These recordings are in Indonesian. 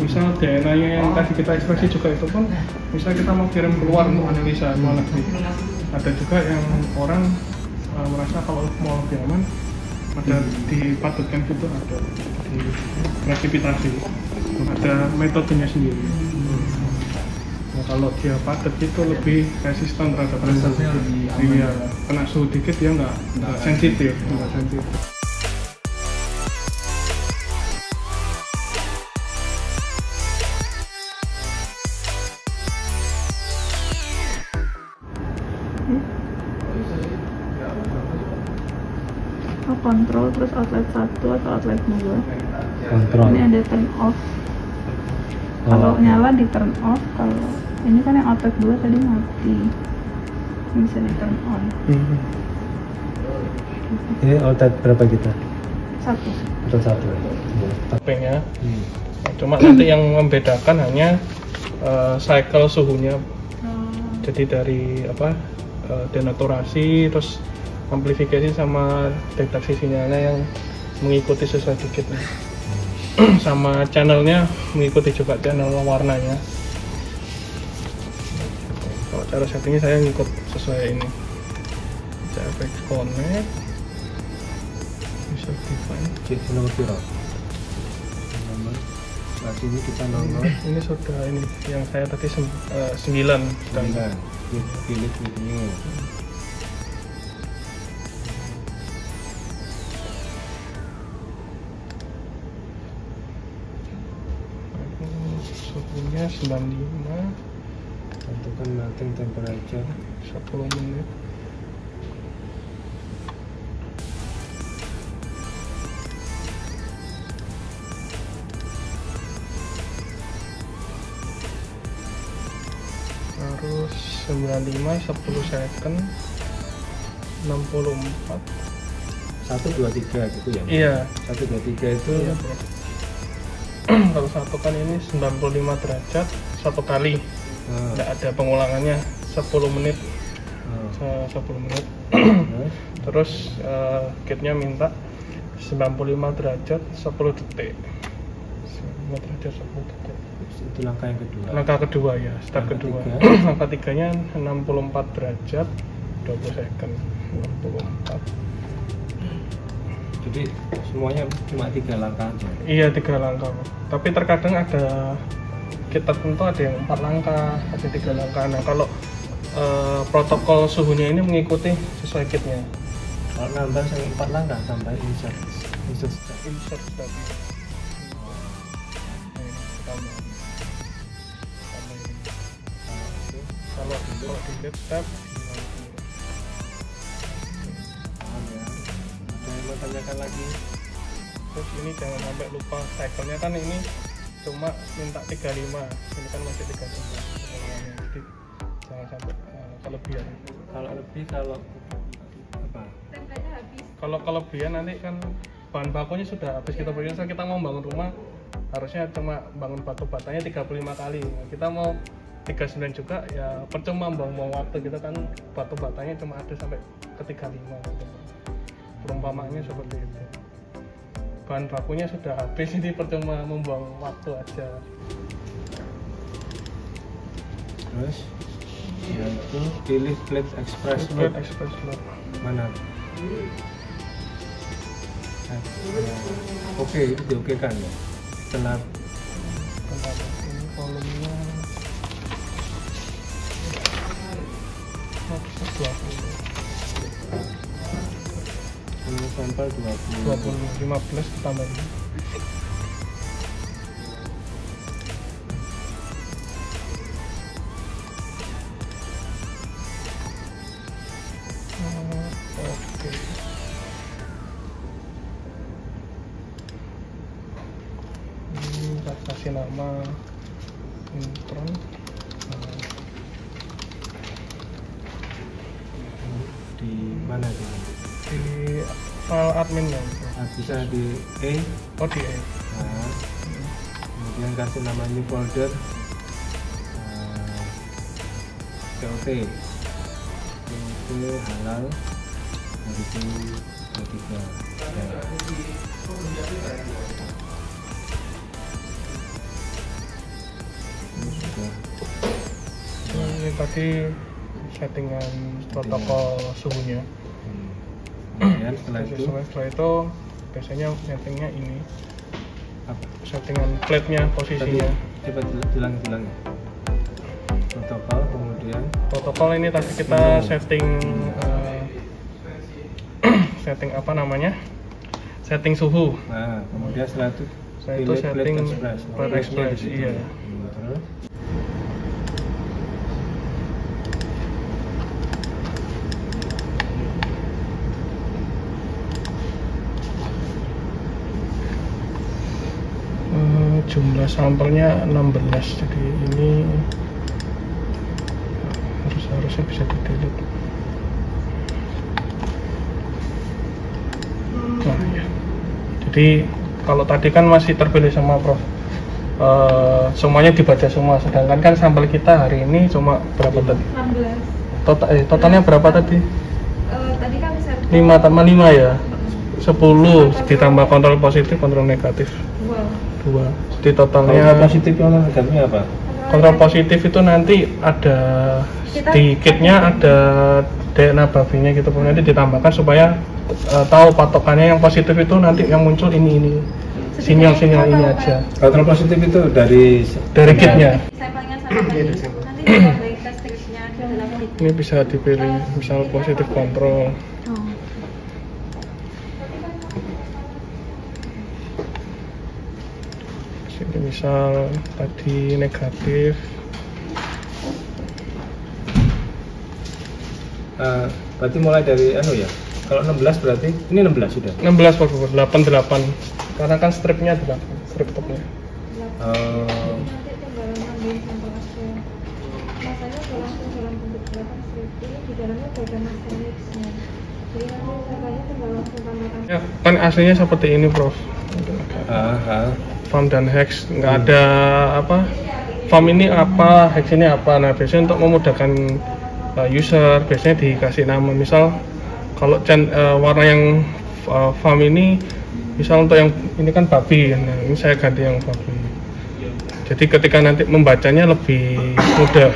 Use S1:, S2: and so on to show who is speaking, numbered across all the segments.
S1: Misal DNA-nya yang tadi kita ekspresi juga itu pun, misal kita mau kirim keluar untuk analisa luar negeri. Ada juga yang orang merasa kalau mau lebih aman, ada dipatutkan gitu, ada di presipitasi, ada metodenya sendiri. Nah, kalau dia padat itu lebih resisten terhadap suhu. Iya, kena suhu dikit dia nggak sensitif.
S2: Kontrol terus outlet 1 atau outlet 2.
S3: Kontrol.
S2: Ini ada turn off. Kalau nyala di turn off, kalau ini kan yang outlet 2 tadi mati. Ini bisa di turn on.
S3: Ini outlet berapa kita?
S2: 1.
S3: Atau 1?
S1: HP-nya. Cuma nanti yang membedakan hanya cycle suhunya. Jadi dari denaturasi, terus amplifikasi sama deteksi sinyalnya yang mengikuti sesuai dikitnya. Sama channelnya mengikuti juga channel warnanya. Kalau cara settingnya saya ngikut sesuai ini. CFX connect, bisa define.
S3: Nomor berapa? Nomor saat ini kita nomor.
S1: Ini sudah ini yang saya tadi 9.
S3: Pilih video.
S1: Suhunya 95.
S3: Tentukan melting temperature
S1: 10 menit. Terus 95 10 second 64.
S3: 1, 2, 3 gitu ya?
S1: Iya.
S3: 1, 2, 3 itu
S1: Iya, kalau satu kan ini 95 derajat satu kali, nggak ada pengulangannya, 10 menit. 10 menit. Terus kitnya minta 95 derajat 10 detik. 95 derajat 10 detik.
S3: Itu langkah yang kedua.
S1: Langkah kedua ya, step kedua. Langkah tiganya 64 derajat 20 second. 64.
S3: Jadi semuanya cuma 3 langkah aja?
S1: Iya, 3 langkah. Tapi terkadang ada kita tentu ada yang 4 langkah, ada 3 langkah. Nah, kalau protokol suhunya ini mengikuti sesuai kitnya.
S3: Kalau nambah sampai 4 langkah, tambah insert
S1: Step. Kalau delete step
S3: mau tanyakan lagi.
S1: Terus ini jangan sampai lupa cycle-nya kan ini cuma minta 35, ini kan masih 35. Jadi jangan sampai kelebihan.
S3: Kalau lebih, kalau apa?
S1: Kalau kelebihan nanti kan bahan bakunya sudah habis kita berikan. Kita mau bangun rumah harusnya cuma bangun batu batanya 35 kali. Nah, kita mau 39 juga ya percuma buang waktu, kita kan batu batanya cuma ada sampai ke 35 gitu. Perumpamaannya seperti itu. Bahan bakunya sudah habis, ini percuma membuang waktu aja.
S3: Terus yaitu pilih Clip Express Loop. Mana? Oke, itu diokekan ya. Setelah
S1: ini volumenya 120.
S3: Sampel
S1: 15 ditambah ini. Oke. Ini kita kasih nama intron.
S3: Di mana ini?
S1: Di file adminnya itu.
S3: Bisa di E.
S1: Oh, di E.
S3: Nah, kemudian kasih nama new folder COT halal 2023.
S1: tadi settingan protokol suhunya.
S3: Kemudian setelah itu
S1: Setelah itu biasanya settingnya ini,
S3: apa?
S1: settingan plate-nya, posisinya.
S3: Coba diulang. Protokol, kemudian
S1: Protokol ini tadi kita setting setting apa namanya? Setting suhu.
S3: nah kemudian setelah itu
S1: Itu setting plate express, iya.
S3: Terus
S1: Jumlah sampelnya 16, jadi ini harusnya bisa di delete. Nah, ya. Jadi kalau tadi kan masih terpilih sama Prof, semuanya dibaca semua, sedangkan kan sampel kita hari ini cuma berapa tadi?
S2: 16.
S1: Totalnya berapa tadi?
S2: Tadi kan
S1: 5 tambah 5 ya? 10 ditambah kontrol positif, kontrol negatif 2. Jadi totalnya
S3: kontrol positif yang negatifnya apa?
S1: kontrol positif itu nanti ada di kitnya, ada DNA babinya gitu, nanti ditambahkan supaya tahu patokannya. Yang positif itu nanti yang muncul ini sinyal-sinyal ini aja.
S3: Kontrol positif itu dari
S1: kitnya.
S2: sampelnya sama tadi. Nanti ditambahin tes triknya ke dalam kit.
S1: Ini bisa dipilih, misal positif kontrol. Sini misal tadi negatif.
S3: Berarti mulai dari ya. Kalau 16 berarti ini 16 sudah.
S1: 16 Pak Gubernur, 88. Karena kan stripnya 8, strip topnya.
S2: Nanti tinggal nambahin sampel aja. Masanya udah langsung dalam bentuk 8 strip. Ini di dalamnya udah ada master mix-nya. Jadi nanti sampelnya tinggal langsung tambahkan.
S1: Ya, kan aslinya seperti ini, Prof. Farm dan hex, nggak ada apa. Farm ini apa, hex ini apa. Nah, biasanya untuk memudahkan user, biasanya dikasih nama. Misal kalau warna yang farm ini, misal untuk yang ini kan babi, nah ini saya ganti yang babi. Jadi ketika nanti membacanya lebih mudah.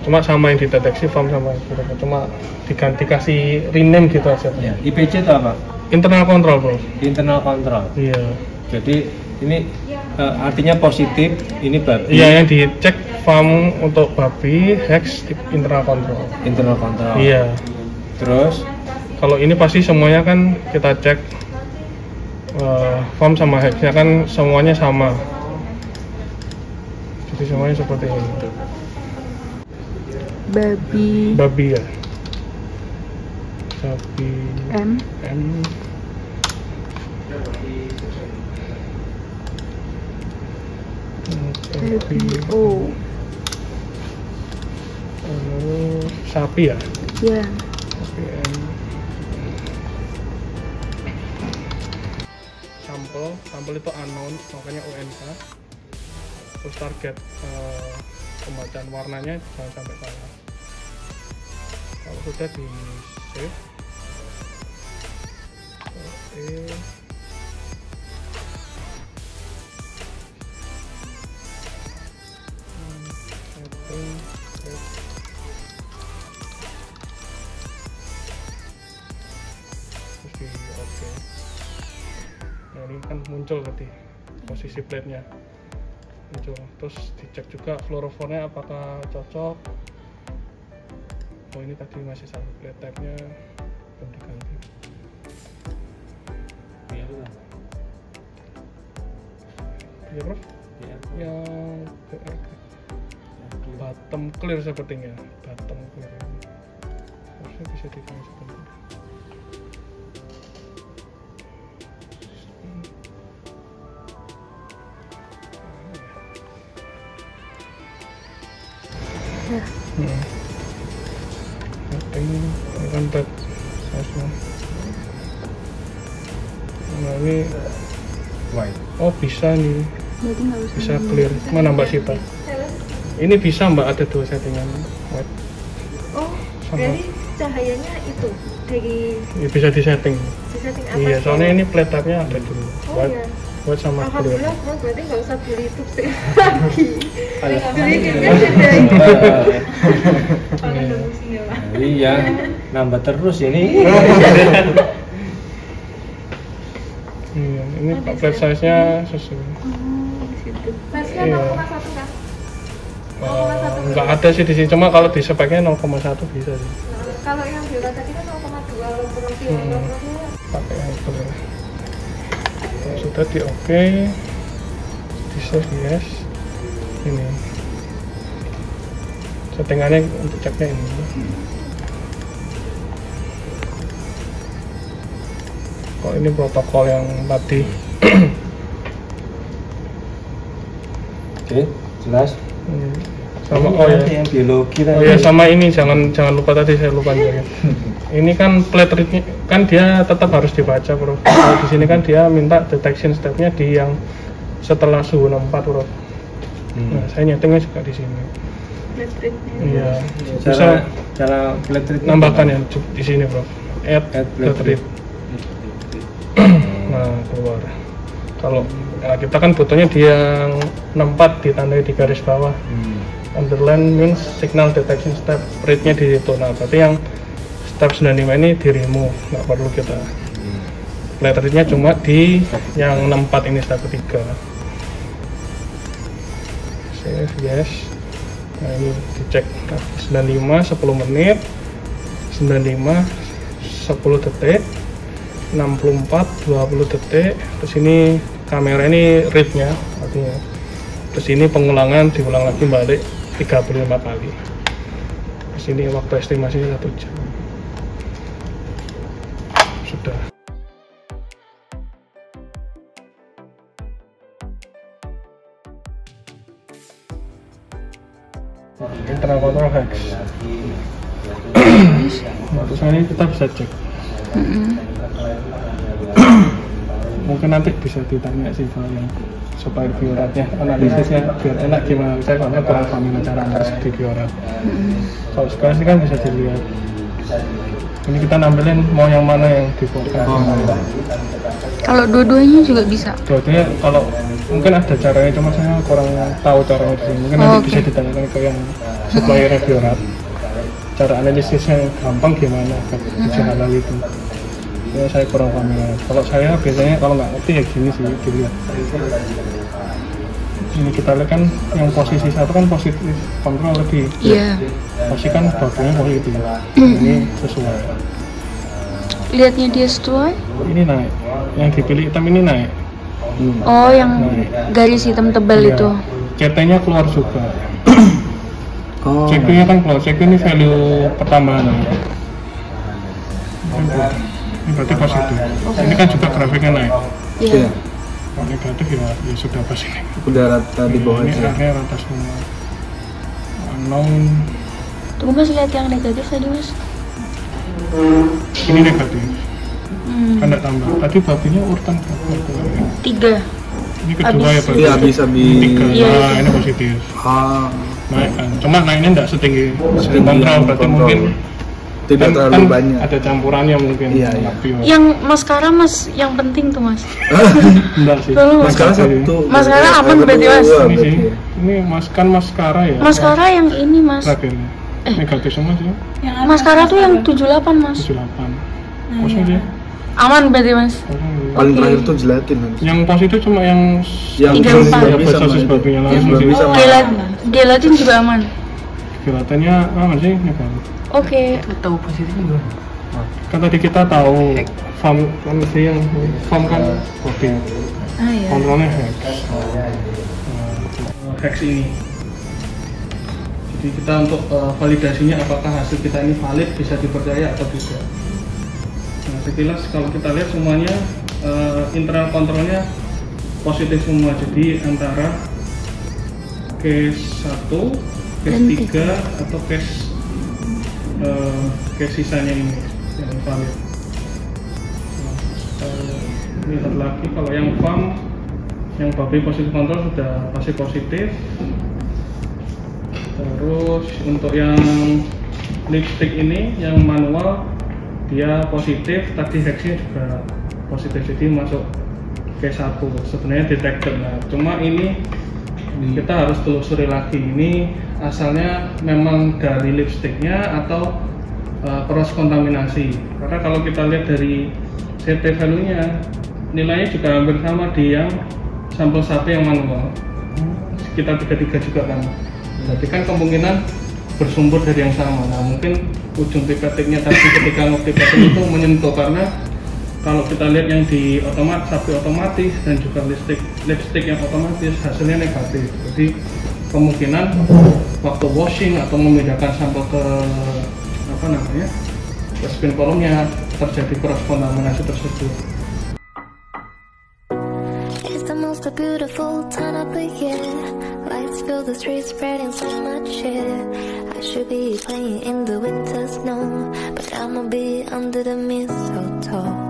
S1: Cuma sama yang dideteksi farm sama yang tidak, cuma diganti kasih rename gitu aja.
S3: Ya, IPC itu apa?
S1: Internal control, Bro.
S3: Internal control.
S1: Iya.
S3: Jadi ini artinya positif, ini babi.
S1: Iya, yang dicek farm untuk babi, hex internal control.
S3: Internal control.
S1: Iya.
S3: Terus
S1: Kalau ini pasti semuanya kan kita cek farm sama hexnya kan semuanya sama. Jadi semuanya seperti ini. Babi ya. Babi
S2: M.
S1: Sapi ya.
S2: Ya.
S1: Sapi M. Sampel itu unknown, makanya UNK. Terus target pembacaan warnanya jangan sampai salah. Kalau sudah di save, oke. Nah ini kan muncul tadi posisi plate-nya muncul, terus dicek juga fluorophore-nya apakah cocok. Oh ini tadi masih sama, plate type-nya belum diganti. Iya Prof?
S3: ya,
S1: Yang bottom clear sepertinya, bottom clear. Harusnya bisa dikasih sebentar. Ini kan pet size-nya. Nah ini
S3: white.
S1: oh bisa nih,
S2: Berarti nggak usah
S1: bisa clear. Mana Mbak Sita? Ini bisa Mbak, ada 2 settingan white.
S2: Oh,
S1: Sama.
S2: berarti cahayanya itu dari
S1: Ya, bisa disetting.
S2: di setting atas.
S1: Iya, soalnya ini plate type-nya ada dulu.
S2: Oh
S1: White.
S2: iya.
S1: buat sama clear.
S2: Alhamdulillah bro, berarti nggak usah beli tube sih lagi. Beli tipnya sudah pakai nunggu sini lah.
S3: Iya, nambah terus ini.
S1: Iya, ini plate size-nya sesuai.
S2: Size-nya 0,1 kan?
S1: Nggak ada sih di sini, cuma kalau di speknya 0,1 bisa sih.
S2: Kalau yang viola tadi kan 0,2 kalau viola
S1: Pakai yang clear. Kalau sudah di oke, di save yes. Ini settingannya untuk ceknya ini. Kalau ini protokol yang tadi.
S3: Oke, jelas.
S1: Sama
S3: yang biologi tadi.
S1: Oh ya, sama ini jangan lupa tadi saya lupa juga. Ini kan plate readnya kan dia tetap harus dibaca, bro. Kalau di sini kan dia minta detection stepnya di yang setelah suhu 64, bro. Nah, saya nyetingnya juga di sini. Iya. Bisa
S3: cara plate read
S1: nambahkan ya di sini, bro. Add plate read. Nah, keluar. Kalau kita kan butuhnya di yang 64 ditandai di garis bawah. Underline means signal detection step, rate-nya di situ. Nah, berarti yang step 95 ini di remove, nggak perlu kita. Plate rate-nya cuma di yang 64 ini step ketiga. Save yes. Nah, ini dicek 95 10 menit, 95 10 detik, 64 20 detik. Terus ini kamera ini read-nya artinya. Terus ini pengulangan diulang lagi balik 35 kali. Terus ini waktu estimasinya 1 jam. Sudah. Internal control hex. Nah, terus ini kita bisa cek. Mungkin nanti bisa ditanya sih kalau yang supaya bioratnya analisisnya biar enak gimana. Saya soalnya kurang paham cara analisis di biorat. Kalau sekarang sih kan bisa dilihat. Ini kita nampilin mau yang mana yang dibuatkan.
S4: Kalau dua-duanya juga bisa.
S1: Dua-duanya kalau mungkin ada caranya, cuma saya kurang tahu caranya di sini. Mungkin nanti bisa ditanyakan ke yang supplier biorat. Cara analisisnya gampang gimana uji halal itu. Ya, saya kurang paham ya. Kalau saya biasanya kalau nggak ngerti ya gini sih dilihat. Ini kita lihat kan yang posisi satu kan positif kontrol lebih.
S4: Iya.
S1: Pasti kan babunya positif. Ini sesuai.
S4: Lihatnya dia sesuai.
S1: Ini naik. Yang dipilih hitam ini naik.
S4: Oh, yang garis hitam tebal
S1: Iya.
S4: itu.
S1: CT-nya keluar juga.
S3: Oh.
S1: CQ-nya kan keluar. CQ ini value pertambahan. Ini berarti positif. Ini kan juga grafiknya naik.
S4: Iya.
S1: Kalau negatif ya sudah pas ini.
S3: Udah rata di bawah
S1: Ini
S3: aja.
S1: akhirnya rata semua. Unknown.
S4: Tunggu Mas, lihat yang negatif tadi Mas.
S1: Ini negatif. Kan tidak tambah. Tadi babinya urutan berapa?
S4: 3.
S1: Ini kedua ya berarti.
S3: Iya, habis.
S1: 3.
S4: Iya,
S1: Nah, ini positif. Naik kan. Cuma naiknya tidak setinggi kontrol. Berarti
S3: kontrol.
S1: mungkin
S3: Tidak terlalu banyak.
S1: Ada campurannya mungkin.
S3: Iya, iya.
S4: Yang maskara Mas, yang penting tuh Mas.
S1: Enggak sih.
S4: Tolong Mas.
S3: Maskara satu.
S4: Maskara aman berarti, Mas?
S1: Ini sih. Ini maskara ya.
S4: Maskara yang ini Mas.
S1: Terakhir. Negatif semua sih.
S4: Maskara tuh yang 78 Mas.
S1: 78. Kosong dia.
S4: Aman berarti Mas.
S1: Kosong dia.
S3: Paling terakhir tuh gelatin nanti.
S1: Yang positif cuma yang
S4: 34.
S3: bisa
S1: sosis babinya langsung sih.
S3: bisa.
S4: Gelatin juga aman.
S1: Gelatannya aman sih negatif.
S4: Oke.
S3: Tahu positifnya gimana?
S1: Kan tadi kita tahu farm kan sih yang farm kan babi.
S4: Ah ya.
S1: Kontrolnya hex. Hex ini. Jadi kita untuk validasinya apakah hasil kita ini valid, bisa dipercaya atau tidak. Nah, sekilas kalau kita lihat semuanya internal kontrolnya positif semua. Jadi antara case 1, case 3 atau case sisanya ini yang valid. Lihat lagi kalau yang farm yang babi positif kontrol sudah pasti positif. Terus untuk yang lipstick ini yang manual dia positif, tadi hexnya juga positif, jadi masuk K1 sebenarnya detected. Nah, cuma ini kita harus telusuri lagi, ini asalnya memang dari lipstiknya atau cross kontaminasi. Karena kalau kita lihat dari CT value-nya, nilainya juga hampir sama di yang sampel 1 yang manual, sekitar 33 juga kan. Jadi kan kemungkinan bersumber dari yang sama. Nah, mungkin ujung pipetnya tadi ketika ngepipet itu menyentuh, karena kalau kita lihat yang di sapi otomatis dan juga lipstick yang otomatis hasilnya negatif. Jadi kemungkinan waktu washing atau memindahkan sampel ke ke spin column-nya terjadi cross kontaminasi tersebut.
S5: It's the most beautiful time of the year. Lights fill the streets, spreading so much cheer. I should be playing in the winter snow, but I'ma be under the mistletoe.